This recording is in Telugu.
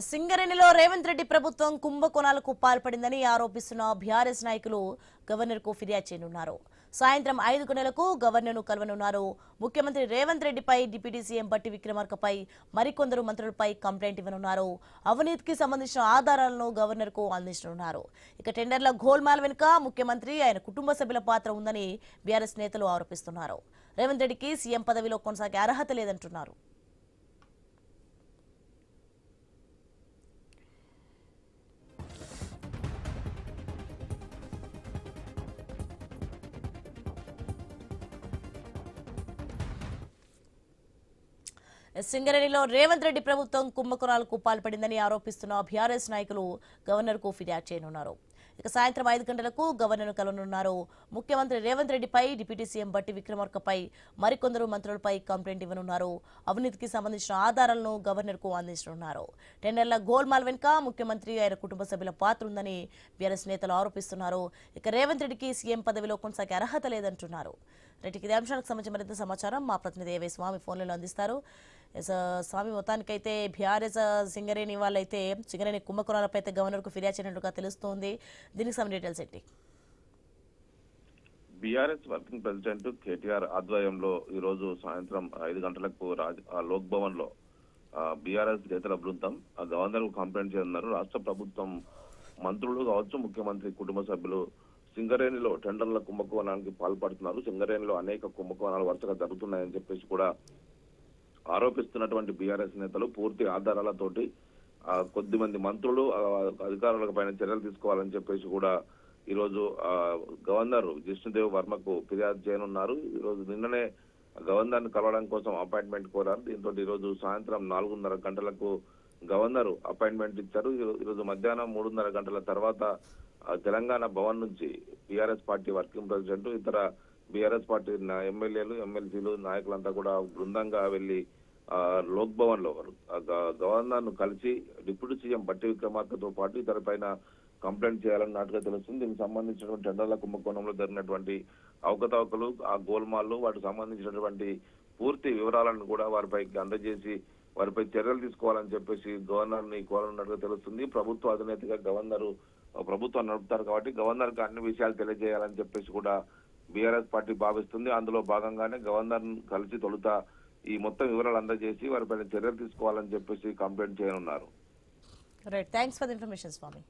సింగరేణిలో రేవంత్ రెడ్డి ప్రభుత్వం కుంభకోణాలకు పాల్పడిందని ఆరోపిస్తున్న బీఆర్ఎస్ నాయకులు గవర్నర్ కు ఫిర్యాదు చేయనున్నారు. సాయంత్రం 5 గంటలకు గవర్నర్ను కలవనున్నారు. ముఖ్యమంత్రి రేవంత్ రెడ్డిపై, డిప్యూటీ సీఎం బట్టి విక్రమార్కపై, మరికొందరు మంత్రులపై కంప్లైంట్ ఇవ్వనున్నారు. అవినీతికి సంబంధించిన ఆధారాలను గవర్నర్ కు అందించనున్నారు. ఇక టెండర్ల గోల్మాల్ వెనుక ముఖ్యమంత్రి, ఆయన కుటుంబ సభ్యుల పాత్ర ఉందని బీఆర్ఎస్ నేతలు ఆరోపిస్తున్నారు. రేవంత్ రెడ్డికి సీఎం పదవిలో కొనసాగే అర్హత లేదంటున్నారు. సింగరేణిలో రేవంత్ రెడ్డి ప్రభుత్వం కుంభకోణాలకు పాల్పడిందని ఆరోపిస్తున్న బీఆర్ఎస్ నాయకులు గవర్నర్ కు ఫిర్యాదు చేయనున్నారు. ఇక సాయంత్రం 5 గంటలకు గవర్నర్ను కలవనున్నారు. ముఖ్యమంత్రి రేవంత్ రెడ్డిపై, డిప్యూటీ సీఎం బట్టి విక్రమార్కపై, మరికొందరు మంత్రులపై కంప్లైంట్ ఇవ్వనున్నారు. అవినీతికి సంబంధించిన ఆధారాలను గవర్నర్ కు అందించనున్నారు. టెండర్ల గోల్మాల్ వెనుక ముఖ్యమంత్రి, ఆయన కుటుంబ సభ్యుల పాత్ర ఉందని బీఆర్ఎస్ నేతలు ఆరోపిస్తున్నారు. ఇక రేవంత్ రెడ్డికి సీఎం పదవిలో కొనసాగే అర్హత లేదంటున్నారు. రెడ్డికి ఇదే అంశాలకు సంబంధించి మరింత సమాచారం మా ప్రతినిధి ఏవై స్వామి ఫోన్లలో అందిస్తారు. స్వామి, మొత్తానికైతే బీఆర్ఎస్ సింగరేణి వాళ్ళైతే సింగరేణి కుంభకోణాలపై అయితే గవర్నర్ కు ఫిర్యాదు చేయనట్టుగా తెలుస్తోంది. దీనికి సంబంధించిన డీటెయిల్స్ ఏంటి? బీఆర్ఎస్ వర్కింగ్ ప్రెసిడెంట్ కేటీఆర్ ఆధ్వర్యంలో ఈ రోజు సాయంత్రం 5 గంటలకు లోక్ భవన్ లో బీఆర్ఎస్ నేతల బృందం గవర్నర్ కు కంప్లైంట్ చేయనున్నారు. రాష్ట్ర ప్రభుత్వం మంత్రులు కావచ్చు, ముఖ్యమంత్రి కుటుంబ సభ్యులు సింగరేణిలో టెండర్ల కుంభకోణానికి పాల్పడుతున్నారు. సింగరేణిలో అనేక కుంభకోణాలు వరుసగా జరుగుతున్నాయని చెప్పేసి కూడా ఆరోపిస్తున్నటువంటి బీఆర్ఎస్ నేతలు పూర్తి ఆధారాలతోటి కొద్దిమంది మంత్రులు, అధికారుల పైన చర్యలు తీసుకోవాలని చెప్పేసి కూడా ఈరోజు గవర్నర్ జిష్ణుదేవ్ వర్మకు ఫిర్యాదు చేయనున్నారు. ఈరోజు నిన్ననే గవర్నర్ ని కలవడం కోసం అపాయింట్మెంట్ కోరారు. దీంతో ఈరోజు సాయంత్రం 4:30 గంటలకు గవర్నర్ అపాయింట్మెంట్ ఇచ్చారు. ఈరోజు మధ్యాహ్నం 3:30 గంటల తర్వాత తెలంగాణ భవన్ నుంచి బీఆర్ఎస్ పార్టీ వర్కింగ్ ప్రెసిడెంట్, ఇతర బీఆర్ఎస్ పార్టీ ఎమ్మెల్యేలు, ఎమ్మెల్సీలు, నాయకులంతా కూడా బృందంగా వెళ్లి లోక్ భవన్ లో గవర్నర్ ను కలిసి డిప్యూటీ సీఎం బట్టి విక్రమార్కతో పాటు ఇతర పైన కంప్లైంట్ చేయాలన్నట్టుగా తెలుస్తుంది. దీనికి సంబంధించినటువంటి టెండర్ల కుంభకోణంలో జరిగినటువంటి అవకతవకలు, ఆ గోల్మాల్లు, వాటికి సంబంధించినటువంటి పూర్తి వివరాలను కూడా వారిపై అందజేసి వారిపై చర్యలు తీసుకోవాలని చెప్పేసి గవర్నర్ ని కోరనున్నట్టుగా తెలుస్తుంది. ప్రభుత్వ అధినేతగా గవర్నర్ ప్రభుత్వం నడుపుతారు కాబట్టి గవర్నర్ కి అన్ని విషయాలు తెలియజేయాలని చెప్పేసి కూడా బీఆర్ఎస్ పార్టీ భావిస్తుంది. అందులో భాగంగానే గవర్నర్ కలిసి తొలుత ఈ మొత్తం వివరాలు అందజేసి వారిపైన చర్యలు తీసుకోవాలని చెప్పేసి కంప్లైంట్ చేయనున్నారు. Right, thanks for the information Swamy.